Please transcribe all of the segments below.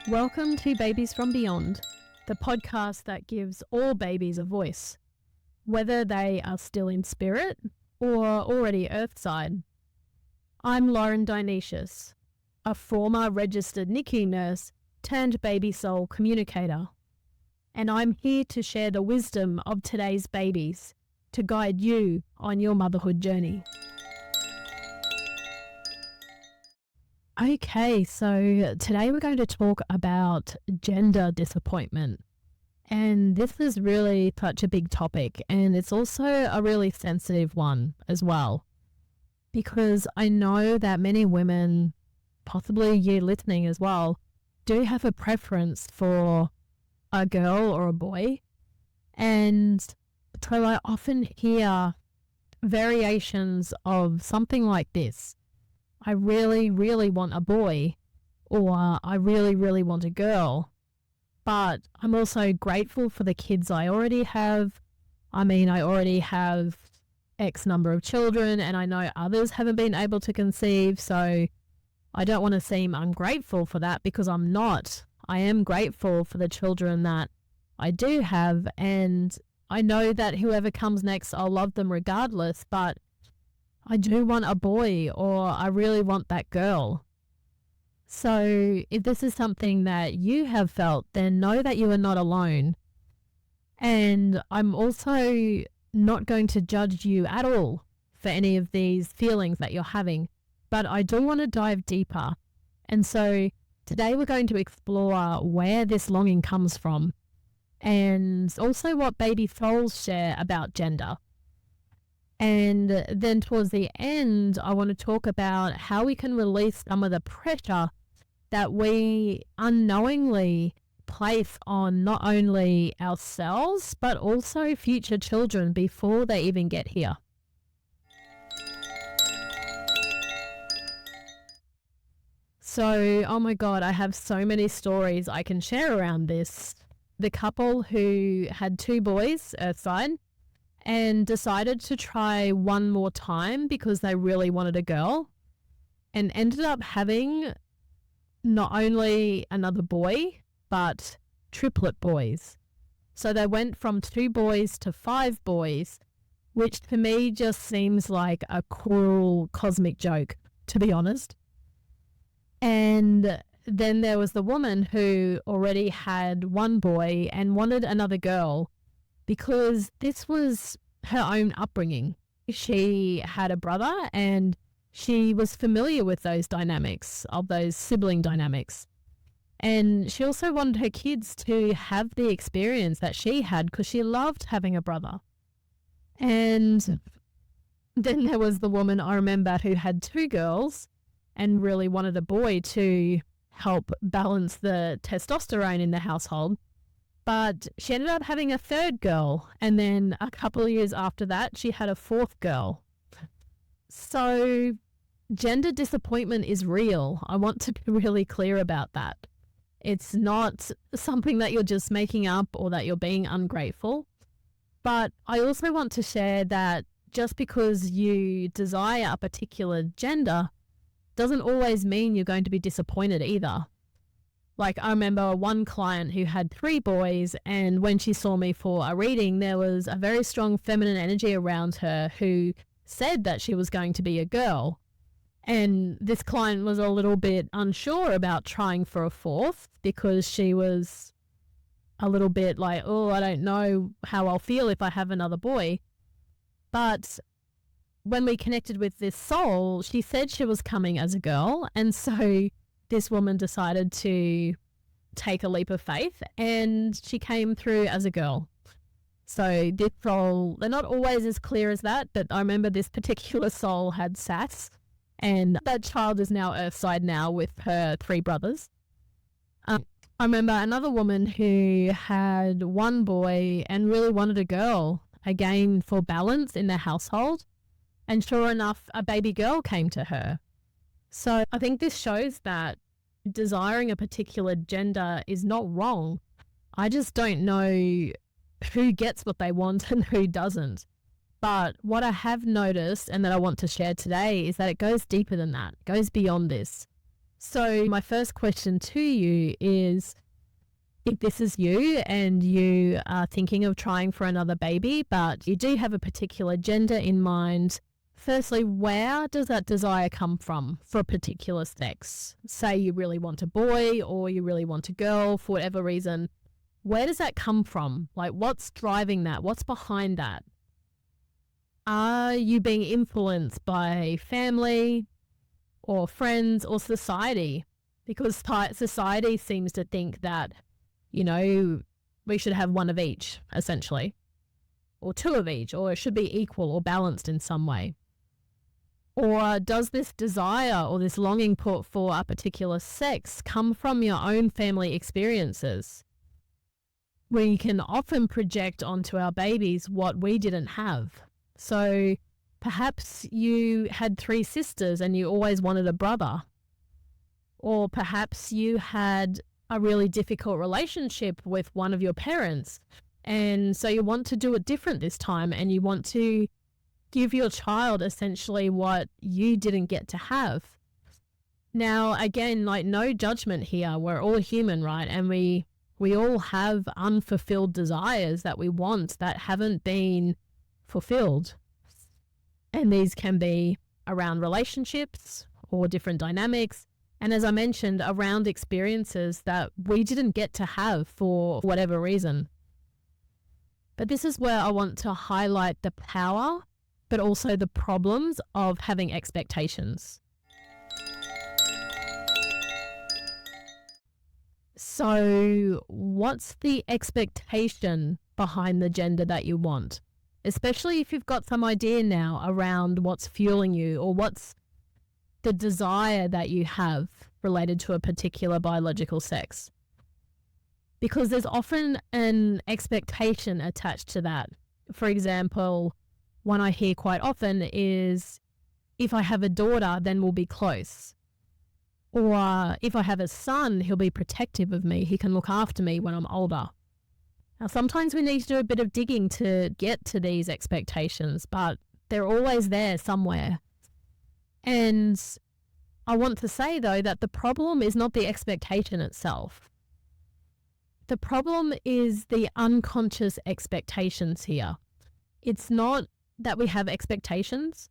Welcome to Babies from Beyond, the podcast that gives all babies a voice, whether they are still in spirit or already earthside. I'm Lauren Dionysius, a former registered NICU nurse turned baby soul communicator, and I'm here to share the wisdom of today's babies to guide you on your motherhood journey. Okay, so today we're going to talk about gender disappointment. And this is really such a big topic, and it's also a really sensitive one as well. Because I know that many women, possibly you listening as well, do have a preference for a girl or a boy. And so I often hear variations of something like this. I really, really want a boy, or I really, really want a girl. But I'm also grateful for the kids I already have. I already have X number of children, and I know others haven't been able to conceive, so I don't want to seem ungrateful for that, because I'm not. I am grateful for the children that I do have, and I know that whoever comes next, I'll love them regardless, but I do want a boy, or I really want that girl. So if this is something that you have felt, then know that you are not alone. And I'm also not going to judge you at all for any of these feelings that you're having, but I do want to dive deeper. And so today we're going to explore where this longing comes from, and also what baby souls share about gender. And then towards the end, I want to talk about how we can release some of the pressure that we unknowingly place on not only ourselves, but also future children before they even get here. So, oh my God, I have so many stories I can share around this. The couple who had 2 boys, earthside, and decided to try one more time because they really wanted a girl, and ended up having not only another boy, but triplet boys. So they went from 2 boys to 5 boys, which to me just seems like a cruel cosmic joke, to be honest. And then there was the woman who already had 1 boy and wanted another girl, because this was her own upbringing. She had a brother, and she was familiar with those dynamics, of those sibling dynamics. And she also wanted her kids to have the experience that she had, because she loved having a brother. And then there was the woman I remember who had 2 girls and really wanted a boy to help balance the testosterone in the household. But she ended up having a 3rd girl, and then a couple of years after that, she had a 4th girl. So gender disappointment is real. I want to be really clear about that. It's not something that you're just making up or that you're being ungrateful. But I also want to share that just because you desire a particular gender doesn't always mean you're going to be disappointed either. Like, I remember one client who had 3 boys, and when she saw me for a reading, there was a very strong feminine energy around her who said that she was going to be a girl. And this client was a little bit unsure about trying for a 4th, because she was a little bit like, oh, I don't know how I'll feel if I have another boy. But when we connected with this soul, she said she was coming as a girl, and so this woman decided to take a leap of faith, and she came through as a girl. So this soul, they're not always as clear as that, but I remember this particular soul had sass, and that child is now earthside now with her 3 brothers. I remember another woman who had 1 boy and really wanted a girl, again for balance in their household, and sure enough, a baby girl came to her. So I think this shows that desiring a particular gender is not wrong. I just don't know who gets what they want and who doesn't. But what I have noticed and that I want to share today is that it goes deeper than that. It goes beyond this. So my first question to you is, if this is you and you are thinking of trying for another baby, but you do have a particular gender in mind, firstly, where does that desire come from for a particular sex? Say you really want a boy or you really want a girl for whatever reason. Where does that come from? Like, what's driving that? What's behind that? Are you being influenced by family or friends or society? Because society seems to think that, we should have one of each, essentially, or two of each, or it should be equal or balanced in some way. Or does this desire or this longing for a particular sex come from your own family experiences? We can often project onto our babies what we didn't have. So perhaps you had 3 sisters and you always wanted a brother. Or perhaps you had a really difficult relationship with one of your parents, and so you want to do it different this time, and you want to give your child essentially what you didn't get to have. Now, again, like, no judgment here. We're all human, right? And we all have unfulfilled desires that we want that haven't been fulfilled. And these can be around relationships or different dynamics. And as I mentioned, around experiences that we didn't get to have for whatever reason. But this is where I want to highlight the power, but also the problems of having expectations. So what's the expectation behind the gender that you want? Especially if you've got some idea now around what's fueling you, or what's the desire that you have related to a particular biological sex. Because there's often an expectation attached to that. For example, one I hear quite often is, if I have a daughter, then we'll be close. Or if I have a son, he'll be protective of me. He can look after me when I'm older. Now, sometimes we need to do a bit of digging to get to these expectations, but they're always there somewhere. And I want to say, though, that the problem is not the expectation itself. The problem is the unconscious expectations here. It's not that we have expectations.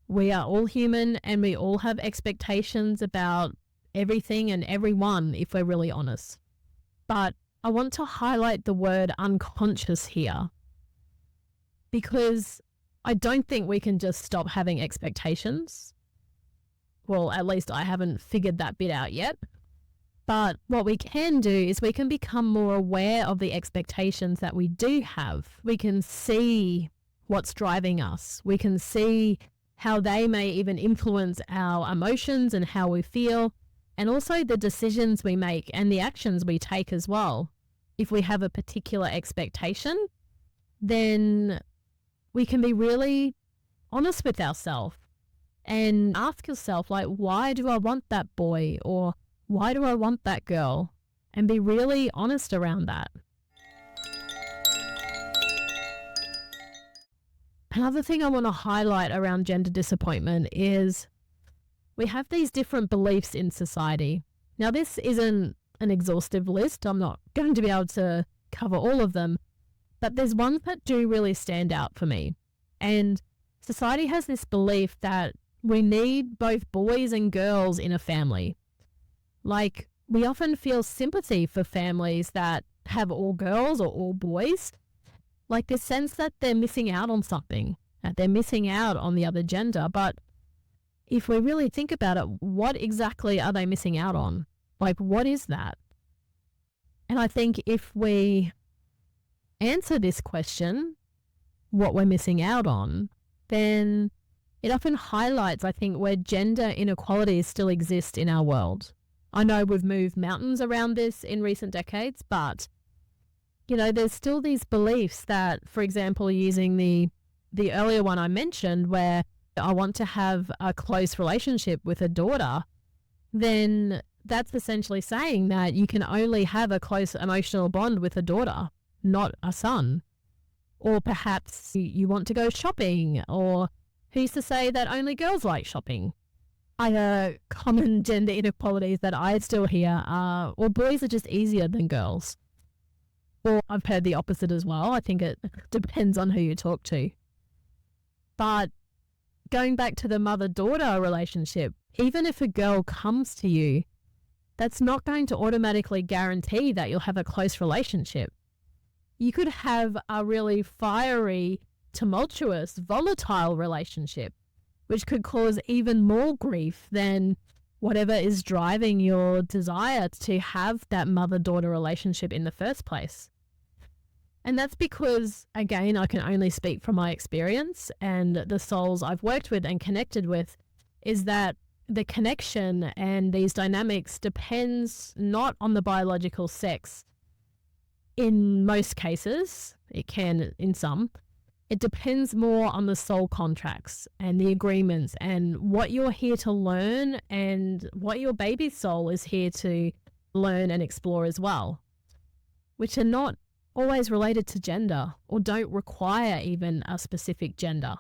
We are all human and we all have expectations about everything and everyone, if we're really honest. But I want to highlight the word unconscious here, because I don't think we can just stop having expectations. Well, at least I haven't figured that bit out yet. But what we can do is we can become more aware of the expectations that we do have. We can see what's driving us. We can see how they may even influence our emotions and how we feel, and also the decisions we make and the actions we take as well. If we have a particular expectation, then we can be really honest with ourselves and ask yourself, like, why do I want that boy, or why do I want that girl? And be really honest around that. Another thing I want to highlight around gender disappointment is we have these different beliefs in society. Now, this isn't an exhaustive list. I'm not going to be able to cover all of them, but there's ones that do really stand out for me. And society has this belief that we need both boys and girls in a family. Like, we often feel sympathy for families that have all girls or all boys. Like, this sense that they're missing out on something, that they're missing out on the other gender. But if we really think about it, what exactly are they missing out on? Like, what is that? And I think if we answer this question, what we're missing out on, then it often highlights, I think, where gender inequalities still exist in our world. I know we've moved mountains around this in recent decades, but, there's still these beliefs that, for example, using the earlier one I mentioned, where I want to have a close relationship with a daughter, then that's essentially saying that you can only have a close emotional bond with a daughter, not a son. Or perhaps you want to go shopping, or who's to say that only girls like shopping? Other common gender inequalities that I still hear are, well, boys are just easier than girls. Or I've heard the opposite as well. I think it depends on who you talk to. But going back to the mother-daughter relationship, even if a girl comes to you, that's not going to automatically guarantee that you'll have a close relationship. You could have a really fiery, tumultuous, volatile relationship, which could cause even more grief than whatever is driving your desire to have that mother-daughter relationship in the first place. And that's because, again, I can only speak from my experience and the souls I've worked with and connected with, is that the connection and these dynamics depends not on the biological sex. In most cases, it can in some. It depends more on the soul contracts and the agreements and what you're here to learn and what your baby soul is here to learn and explore as well, which are not always related to gender or don't require even a specific gender.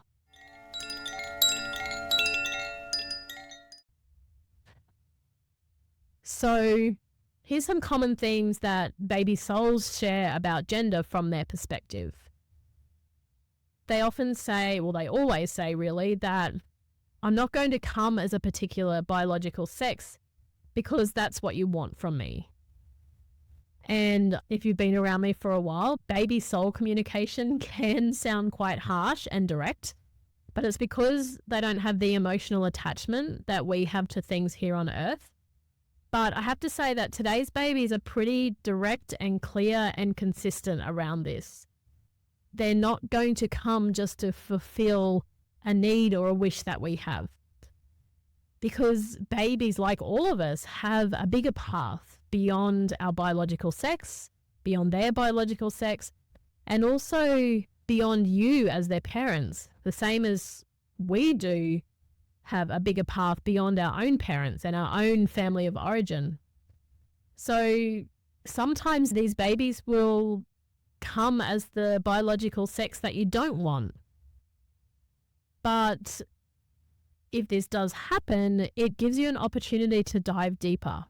So here's some common themes that baby souls share about gender from their perspective. They often say, well, they always say really, that I'm not going to come as a particular biological sex because that's what you want from me. And if you've been around me for a while, baby soul communication can sound quite harsh and direct, but it's because they don't have the emotional attachment that we have to things here on earth. But I have to say that today's babies are pretty direct and clear and consistent around this. They're not going to come just to fulfill a need or a wish that we have. Because babies, like all of us, have a bigger path beyond our biological sex, beyond their biological sex, and also beyond you as their parents, the same as we do have a bigger path beyond our own parents and our own family of origin. So sometimes these babies will come as the biological sex that you don't want. But if this does happen, it gives you an opportunity to dive deeper.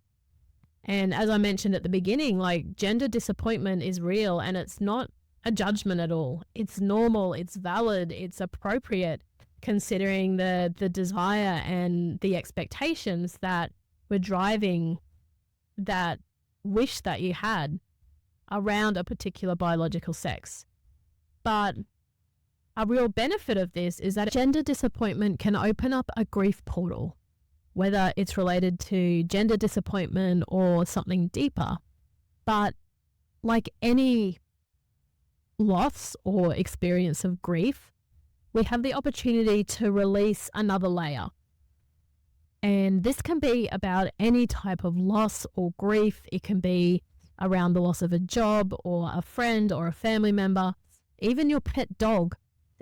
And as I mentioned at the beginning, like, gender disappointment is real and it's not a judgment at all. It's normal, it's valid, it's appropriate, considering the desire and the expectations that were driving that wish that you had around a particular biological sex. But a real benefit of this is that gender disappointment can open up a grief portal, whether it's related to gender disappointment or something deeper. But like any loss or experience of grief, we have the opportunity to release another layer. And this can be about any type of loss or grief. It can be around the loss of a job or a friend or a family member, even your pet dog.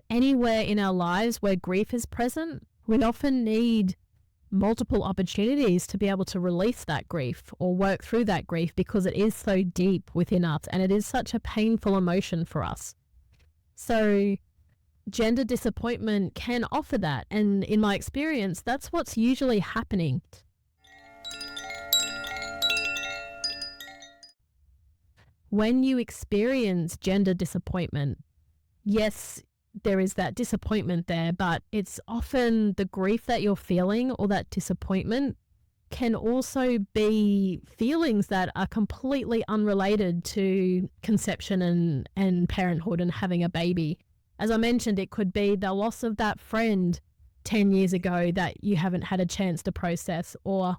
Anywhere in our lives where grief is present, we often need multiple opportunities to be able to release that grief or work through that grief because it is so deep within us and it is such a painful emotion for us. So gender disappointment can offer that, and in my experience, that's what's usually happening. When you experience gender disappointment, yes, there is that disappointment there, but it's often the grief that you're feeling or that disappointment can also be feelings that are completely unrelated to conception and parenthood and having a baby. As I mentioned, it could be the loss of that friend 10 years ago that you haven't had a chance to process, or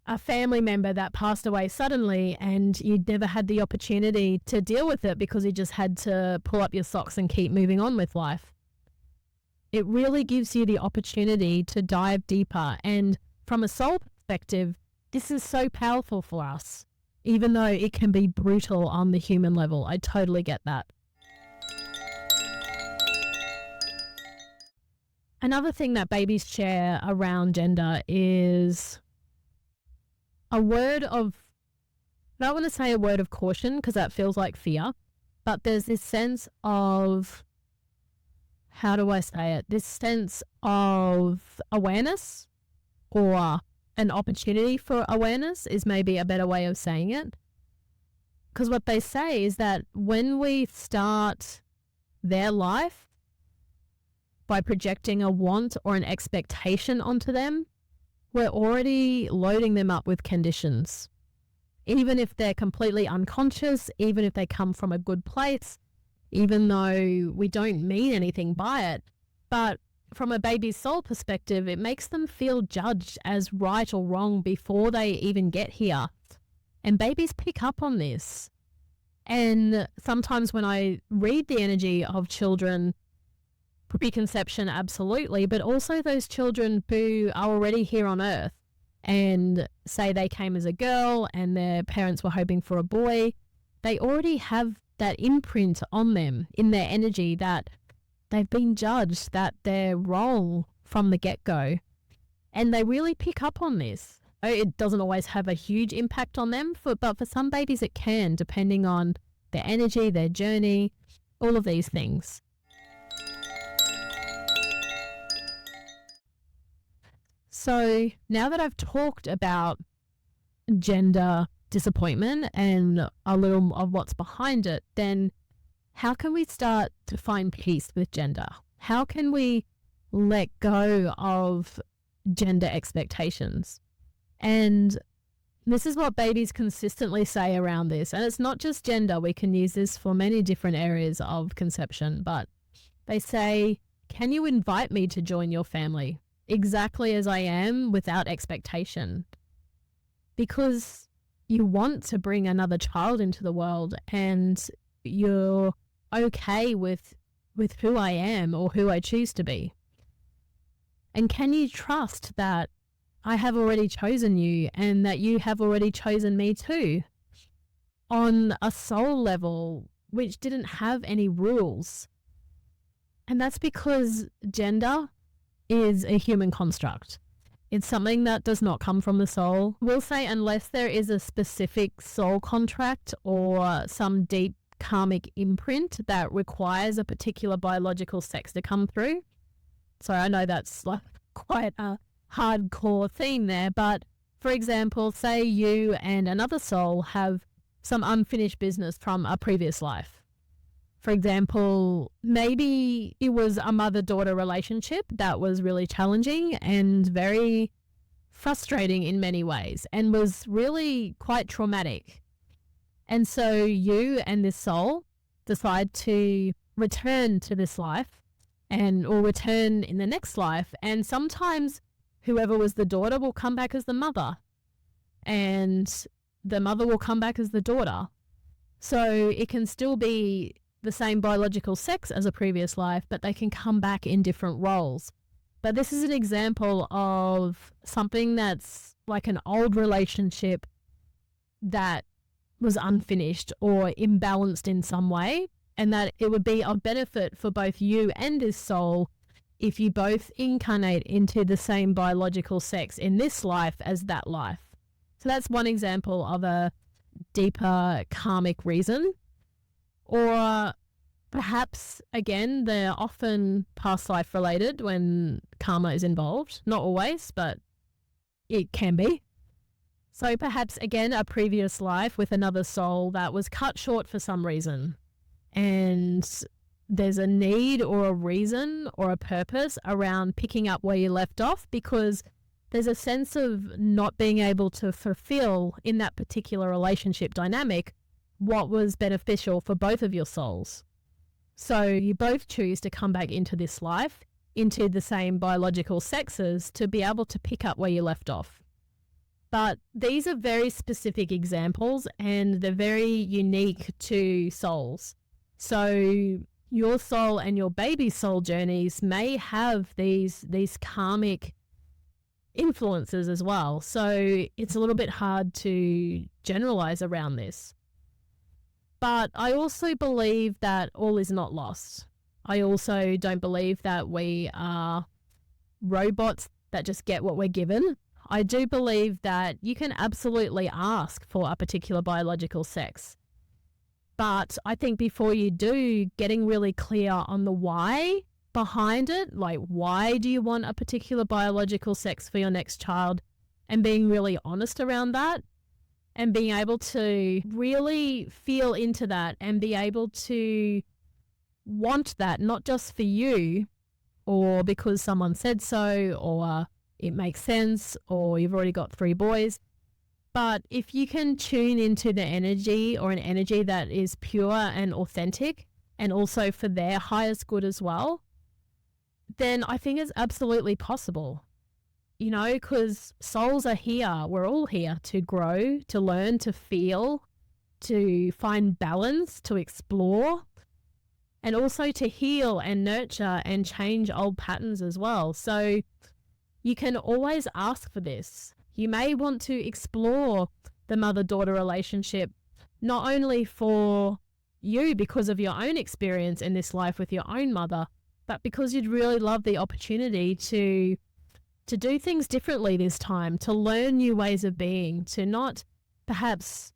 a family member that passed away suddenly and you'd never had the opportunity to deal with it because you just had to pull up your socks and keep moving on with life. It really gives you the opportunity to dive deeper. And from a soul perspective, this is so powerful for us, even though it can be brutal on the human level. I totally get that. Another thing that babies share around gender is a word of, I don't want to say a word of caution because that feels like fear, but there's this sense of, how do I say it? This sense of awareness or an opportunity for awareness is maybe a better way of saying it. Because what they say is that when we start their life by projecting a want or an expectation onto them, we're already loading them up with conditions. Even if they're completely unconscious, even if they come from a good place, even though we don't mean anything by it, but from a baby's soul perspective, it makes them feel judged as right or wrong before they even get here. And babies pick up on this. And sometimes when I read the energy of children, preconception, absolutely, but also those children who are already here on earth and say they came as a girl and their parents were hoping for a boy, they already have that imprint on them in their energy that they've been judged, that they're wrong from the get-go. And they really pick up on this. It doesn't always have a huge impact on them, but for some babies it can, depending on their energy, their journey, all of these things. So now that I've talked about gender disappointment and a little of what's behind it, then how can we start to find peace with gender? How can we let go of gender expectations? And this is what babies consistently say around this. And it's not just gender. We can use this for many different areas of conception. But they say, can you invite me to join your family exactly as I am without expectation? Because you want to bring another child into the world and you're okay with who I am or who I choose to be. And can you trust that I have already chosen you and that you have already chosen me too, on a soul level, which didn't have any rules? And that's because gender is a human construct. It's something that does not come from the soul. We'll say unless there is a specific soul contract or some deep karmic imprint that requires a particular biological sex to come through. So I know that's like quite a hardcore theme there, but for example, say you and another soul have some unfinished business from a previous life. For example, maybe it was a mother-daughter relationship that was really challenging and very frustrating in many ways and was really quite traumatic. And so you and this soul decide to return to this life or return in the next life. And sometimes whoever was the daughter will come back as the mother and the mother will come back as the daughter. So it can still be the same biological sex as a previous life, but they can come back in different roles. But this is an example of something that's like an old relationship that was unfinished or imbalanced in some way, and that it would be of benefit for both you and this soul if you both incarnate into the same biological sex in this life as that life. So that's one example of a deeper karmic reason. Or perhaps, again, they're often past life related when karma is involved. Not always, but it can be. So perhaps, again, a previous life with another soul that was cut short for some reason. And there's a need or a reason or a purpose around picking up where you left off, because there's a sense of not being able to fulfill in that particular relationship dynamic what was beneficial for both of your souls. So you both choose to come back into this life, into the same biological sexes, to be able to pick up where you left off. But these are very specific examples and they're very unique to souls. So your soul and your baby's soul journeys may have these karmic influences as well. So it's a little bit hard to generalize around this. But I also believe that all is not lost. I also don't believe that we are robots that just get what we're given. I do believe that you can absolutely ask for a particular biological sex. But I think before you do, getting really clear on the why behind it, like why do you want a particular biological sex for your next child, and being really honest around that and being able to really feel into that and be able to want that, not just for you or because someone said so or it makes sense or you've already got 3 boys. But if you can tune into the energy or an energy that is pure and authentic and also for their highest good as well, then I think it's absolutely possible. You know, because souls are here. We're all here to grow, to learn, to feel, to find balance, to explore, and also to heal and nurture and change old patterns as well. So you can always ask for this. You may want to explore the mother-daughter relationship, not only for you because of your own experience in this life with your own mother, but because you'd really love the opportunity to do things differently this time, to learn new ways of being, to not perhaps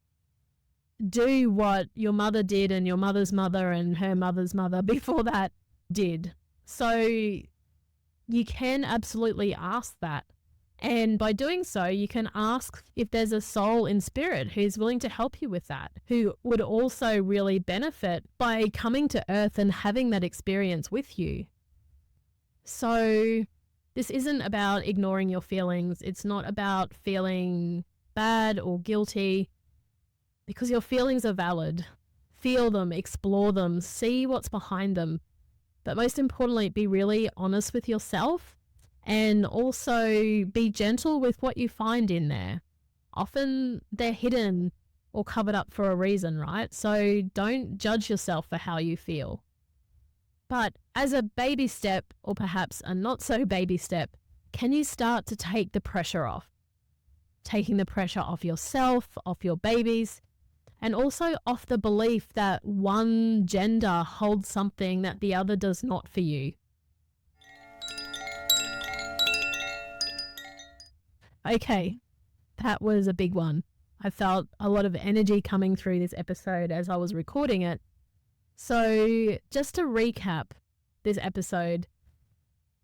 do what your mother did and your mother's mother and her mother's mother before that did. So you can absolutely ask that. And by doing so, you can ask if there's a soul in spirit who's willing to help you with that, who would also really benefit by coming to Earth and having that experience with you. So this isn't about ignoring your feelings. It's not about feeling bad or guilty, because your feelings are valid. Feel them, explore them, see what's behind them. But most importantly, be really honest with yourself and also be gentle with what you find in there. Often they're hidden or covered up for a reason, right? So don't judge yourself for how you feel. But as a baby step, or perhaps a not so baby step, can you start to take the pressure off? Taking the pressure off yourself, off your babies, and also off the belief that one gender holds something that the other does not for you. Okay, that was a big one. I felt a lot of energy coming through this episode as I was recording it. So just to recap this episode,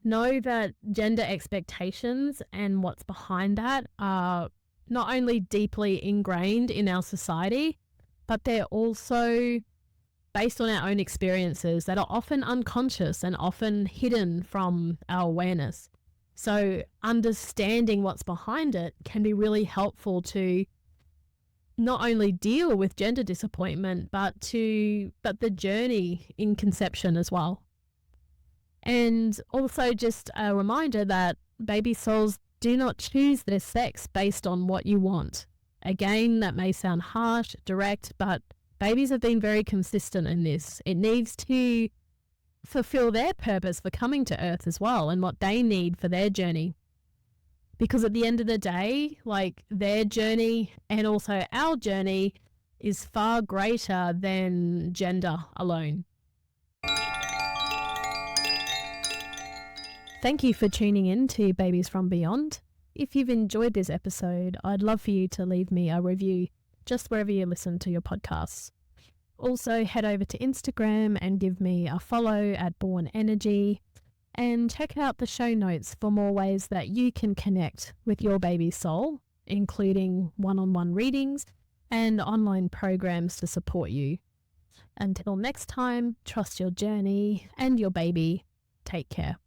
know that gender expectations and what's behind that are not only deeply ingrained in our society, but they're also based on our own experiences that are often unconscious and often hidden from our awareness. So understanding what's behind it can be really helpful to not only deal with gender disappointment, but the journey in conception as well. And also just a reminder that baby souls do not choose their sex based on what you want. Again, that may sound harsh, direct, but babies have been very consistent in this. It needs to fulfill their purpose for coming to Earth as well and what they need for their journey. Because at the end of the day, like, their journey and also our journey is far greater than gender alone. Thank you for tuning in to Babies from Beyond. If you've enjoyed this episode, I'd love for you to leave me a review just wherever you listen to your podcasts. Also, head over to Instagram and give me a follow at Born Energy. And check out the show notes for more ways that you can connect with your baby's soul, including one-on-one readings and online programs to support you. Until next time, trust your journey and your baby. Take care.